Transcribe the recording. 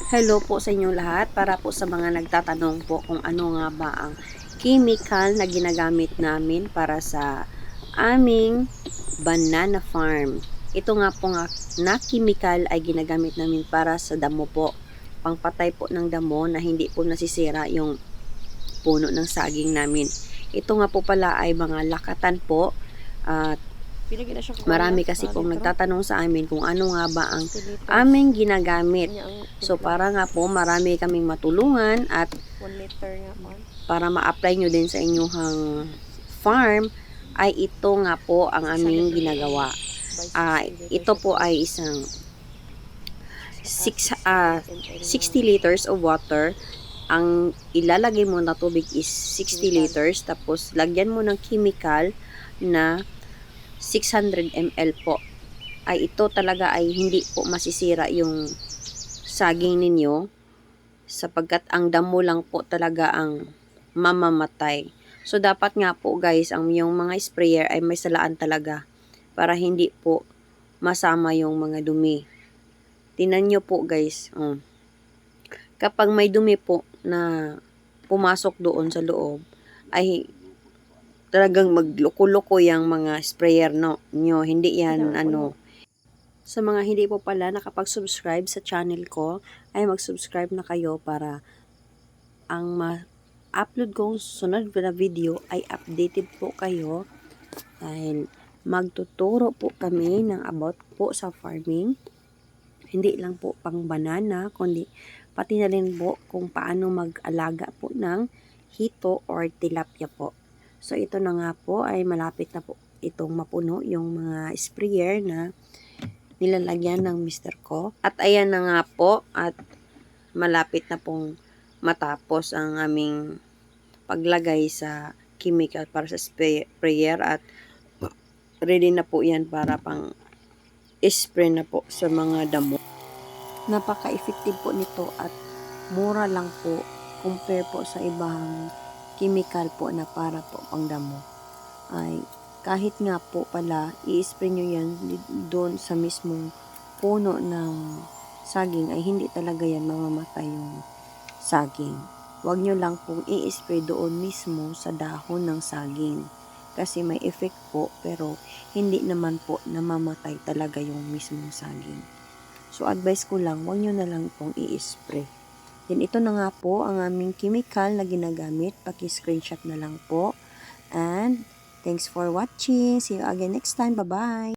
Hello po sa inyong lahat. Para po sa mga nagtatanong po kung ano nga ba ang chemical na ginagamit namin para sa aming banana farm. Ito nga po nga na chemical ay ginagamit namin para sa damo po. Pangpatay po ng damo na hindi po nasisira yung puno ng saging namin. Ito nga po pala ay mga lakatan po at marami kasi pong nagtatanong sa amin kung ano nga ba ang aming ginagamit. So, para nga po marami kaming matulungan at 1 liter nga po. para ma-apply nyo din sa inyong farm, ay ito nga po ang aming ginagawa. Ito po ay isang 60 liters of water. Ang ilalagay mo na tubig is 60 liters. Tapos, lagyan mo ng chemical na 600 ml po. Ay ito talaga ay hindi po masisira yung saging ninyo sapagkat ang damo lang po talaga ang mamamatay. So dapat nga po guys, ang yung mga sprayer ay may salaan talaga para hindi po masama yung mga dumi. Tingnan nyo po guys, kapag may dumi po na pumasok doon sa loob, ay talagang magloko-loko yung mga sprayer nyo. Hindi yan Sa mga hindi po pala nakapag-subscribe sa channel ko, ay mag-subscribe na kayo para ang ma-upload kong sunod na video ay updated po kayo. Dahil magtuturo po kami ng about po sa farming. Hindi lang po pang banana, kundi pati na rin po kung paano mag-alaga po ng hito or tilapia po. So, ito na nga po ay malapit na po itong mapuno yung mga sprayer na nilalagyan ng mister ko. At ayan na nga po at malapit na pong matapos ang aming paglagay sa chemical para sa sprayer at ready na po yan para pang spray na po sa mga damo. Napaka-effective po nito at mura lang po compare po sa ibang chemical po na para po pang damo. Ay kahit nga po pala i-spray nyo yan doon sa mismong puno ng saging ay hindi talaga yan mamamatay yung saging. Huwag nyo lang pong i-spray doon mismo sa dahon ng saging kasi may effect po pero hindi naman po namamatay talaga yung mismong saging. So advice ko lang, huwag nyo na lang pong i-spray. Then ito na nga po ang aming chemical na ginagamit. Paki-screenshot na lang po. And thanks for watching. See you again next time. Bye-bye.